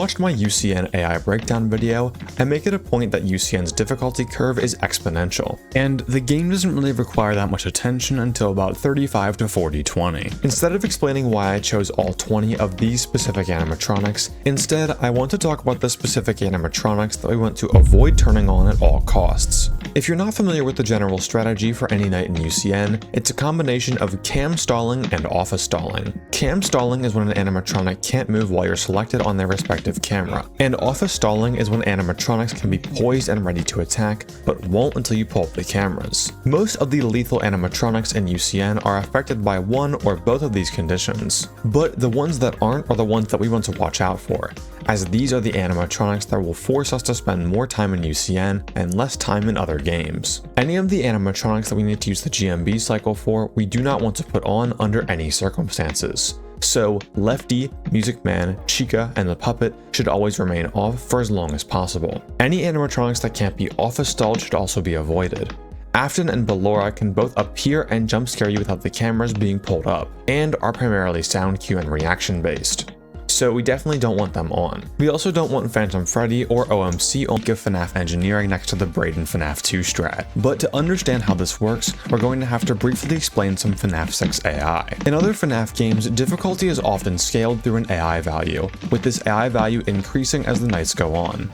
Watched my UCN AI breakdown video, I make it a point that UCN's difficulty curve is exponential, and the game doesn't really require that much attention until about 35 to 40/20. Instead of explaining why I chose all 20 of these specific animatronics, instead I want to talk about the specific animatronics that we want to avoid turning on at all costs. If you're not familiar with the general strategy for any knight in UCN, it's a combination of cam stalling and office stalling. Cam stalling is when an animatronic can't move while you're selected on their respective camera, and office stalling is when animatronics can be poised and ready to attack, but won't until you pull up the cameras. Most of the lethal animatronics in UCN are affected by one or both of these conditions, but the ones that aren't are the ones that we want to watch out for, as these are the animatronics that will force us to spend more time in UCN and less time in other games. Any of the animatronics that we need to use the GMB cycle for, we do not want to put on under any circumstances. So Lefty, Music Man, Chica, and the Puppet should always remain off for as long as possible. Any animatronics that can't be office stalled should also be avoided. Afton and Ballora can both appear and jump scare you without the cameras being pulled up, and are primarily sound cue and reaction based, so we definitely don't want them on. We also don't want Phantom Freddy or OMC on of FNAF engineering next to the Braden FNAF 2 strat. But to understand how this works, we're going to have to briefly explain some FNAF 6 AI. In other FNAF games, difficulty is often scaled through an AI value, with this AI value increasing as the nights go on,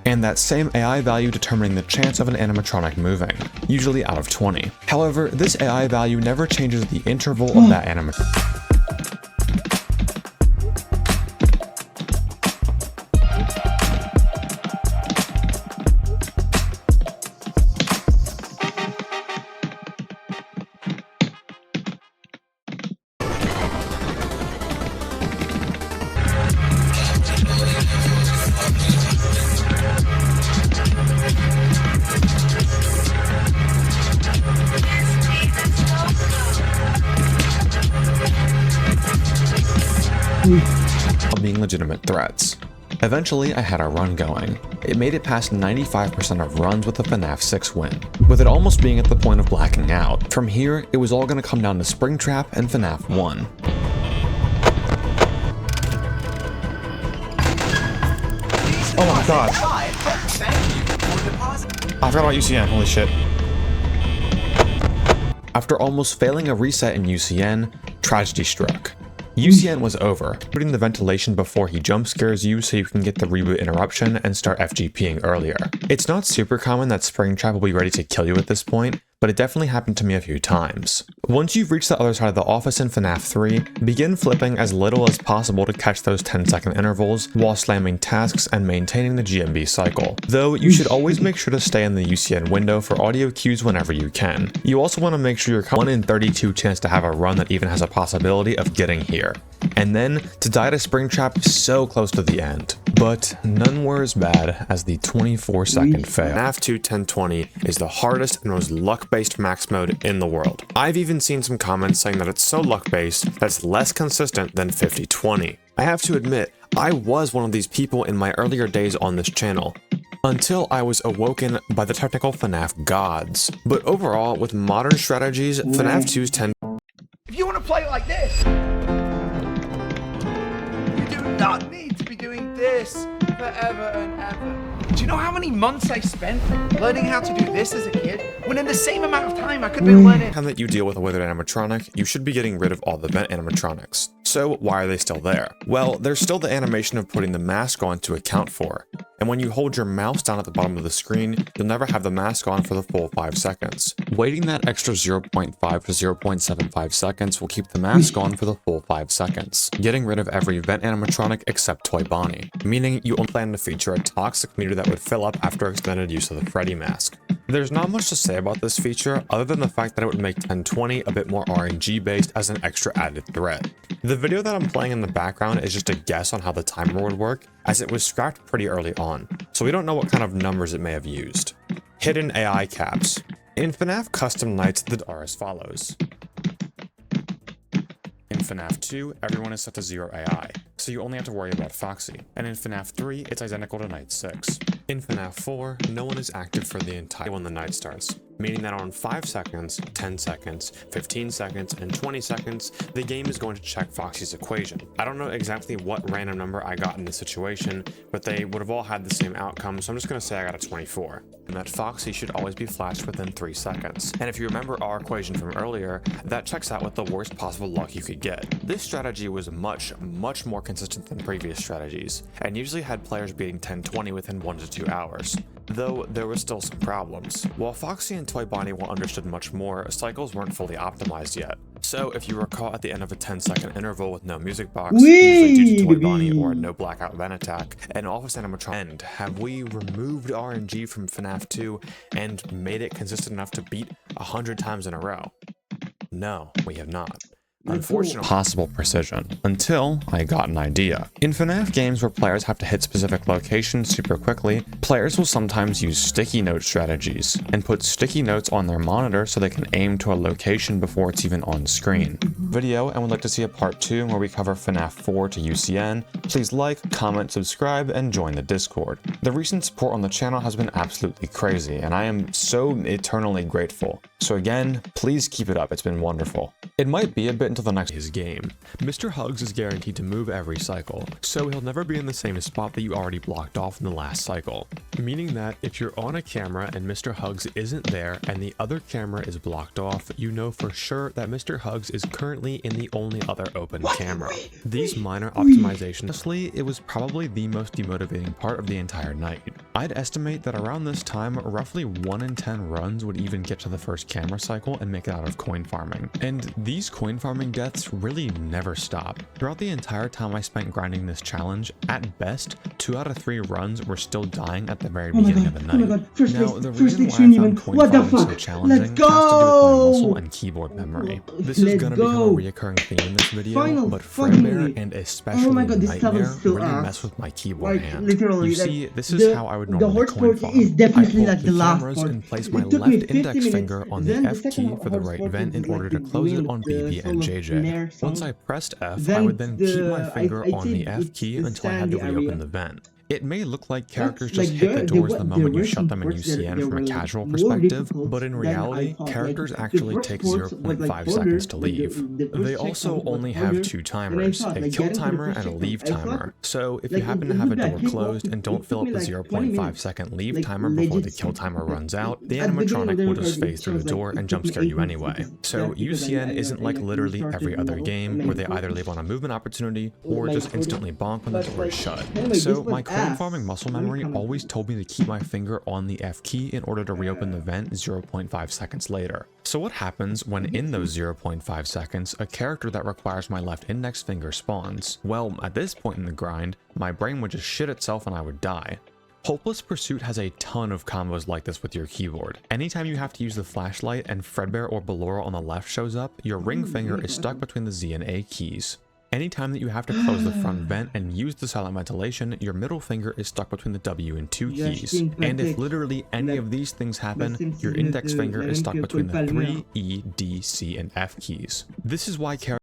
and that same AI value determining the chance of an animatronic moving, usually out of 20. However, this AI value never changes the interval of that animatronic. Of being legitimate threats. Eventually, I had a run going. It made it past 95% of runs with a FNAF 6 win, with it almost being at the point of blacking out. From here, it was all going to come down to Springtrap and FNAF 1. Oh my god! I forgot about UCN, holy shit. After almost failing a reset in UCN, tragedy struck. UCN was over, putting the ventilation before he jump scares you so you can get the reboot interruption and start FGPing earlier. It's not super common that Springtrap will be ready to kill you at this point, but it definitely happened to me a few times. Once you've reached the other side of the office in FNAF 3, begin flipping as little as possible to catch those 10-second intervals while slamming tasks and maintaining the GMB cycle. Though you should always make sure to stay in the UCN window for audio cues whenever you can. You also want to make sure you're 1 in 32 chance to have a run that even has a possibility of getting here, and then to die to Springtrap so close to the end. But none were as bad as the 24-second fail. FNAF 2 1020 is the hardest and most luck-based max mode in the world. I've even seen some comments saying that it's so luck-based that it's less consistent than 5020. I have to admit, I was one of these people in my earlier days on this channel, until I was awoken by the technical FNAF gods. But overall, with modern strategies, FNAF 2's 10. If you want to play like this, you do not need to be doing this forever and ever. Do you know how many months I spent learning how to do this as a kid? When in the same amount of time I could be learning. Time that you deal with a withered animatronic, you should be getting rid of all the vent animatronics. So why are they still there? Well, there's still the animation of putting the mask on to account for. And when you hold your mouse down at the bottom of the screen, you'll never have the mask on for the full 5 seconds. Waiting that extra 0.5 to 0.75 seconds will keep the mask on for the full 5 seconds. Getting rid of every vent animatronic except Toy Bonnie, meaning you only plan to feature a toxic meter that would fill up after extended use of the Freddy mask. There's not much to say about this feature other than the fact that it would make 1020 a bit more RNG based as an extra added threat. The video that I'm playing in the background is just a guess on how the timer would work, as it was scrapped pretty early on, so we don't know what kind of numbers it may have used. Hidden AI caps. In FNAF Custom Nights, the are as follows. In FNAF 2, everyone is set to 0 AI, so you only have to worry about Foxy, and in FNAF 3, it's identical to Night 6. In FNAF 4, no one is active for the entire when the night starts. meaning that on 5 seconds, 10 seconds, 15 seconds, and 20 seconds, the game is going to check Foxy's equation. I don't know exactly what random number I got in this situation, but they would have all had the same outcome, so I'm just going to say I got a 24. And that Foxy should always be flashed within 3 seconds. And if you remember our equation from earlier, that checks out with the worst possible luck you could get. This strategy was much more consistent than previous strategies, and usually had players beating 10-20 within 1 to 2 hours. Though there were still some problems. While Foxy and Toy Bonnie were understood much more, cycles weren't fully optimized yet. So if you recall at the end of a 10-second interval with no music box, usually due to Toy Bonnie or no blackout vent attack, and office animatronic end, have we removed RNG from FNAF 2 and made it consistent enough to beat 100 times in a row? No, we have not. Unfortunately, possible precision, until I got an idea. In FNAF games where players have to hit specific locations super quickly, players will sometimes use sticky note strategies, and put sticky notes on their monitor so they can aim to a location before it's even on screen. Video and would like to see a part 2 where we cover FNAF 4 to UCN, please like, comment, subscribe, and join the Discord. The recent support on the channel has been absolutely crazy, and I am so eternally grateful. So again, please keep it up, it's been wonderful. It might be a bit until the next his game. Mr. Hugs is guaranteed to move every cycle, so he'll never be in the same spot that you already blocked off in the last cycle. Meaning that if you're on a camera and Mr. Hugs isn't there and the other camera is blocked off, you know for sure that Mr. Hugs is currently in the only other open camera. These minor optimizations, honestly, it was probably the most demotivating part of the entire night. I'd estimate that around this time, roughly 1 in 10 runs would even get to the first camera cycle and make it out of coin farming. And these coin farming deaths really never stop. Throughout the entire time I spent grinding this challenge, at best, 2 out of 3 runs were still dying at the very beginning of the night. Now, the reason why I found coin farming so challenging has to do with my muscle and keyboard memory. This is gonna become a reoccurring theme in this video, but Fredbear and especially Nightmare really mess with my keyboard hand. You see, this is how I would normally coin farm. I pull the cameras and place my left index finger on the F key for the right vent in order to close it on BB and JJ. Once I pressed F, I would then keep my finger on the F key until I had to reopen the vent. It may look like characters just hit the doors the moment you shut them in UCN from a casual perspective, but in reality, characters actually take 0.5 seconds to leave. They also only have 2 timers, a kill timer and a leave timer. So if you happen to have a door closed and don't fill up the 0.5 second leave timer before the kill timer runs out, the animatronic will just phase through the door and jump scare you anyway. So UCN isn't like literally every other game where they either leave on a movement opportunity or just instantly bonk when the door is shut. So my coin farming muscle memory always told me to keep my finger on the F key in order to reopen the vent 0.5 seconds later. So what happens when in those 0.5 seconds, a character that requires my left index finger spawns? Well, at this point in the grind, my brain would just shit itself and I would die. Hopeless Pursuit has a ton of combos like this with your keyboard. Anytime you have to use the flashlight and Fredbear or Ballora on the left shows up, your ring finger is stuck between the Z and A keys. Anytime that you have to close the front vent and use the silent ventilation, your middle finger is stuck between the W and 2 keys. And if literally any of these things happen, your index finger is stuck between the 3, E, D, C, and F keys. This is why characters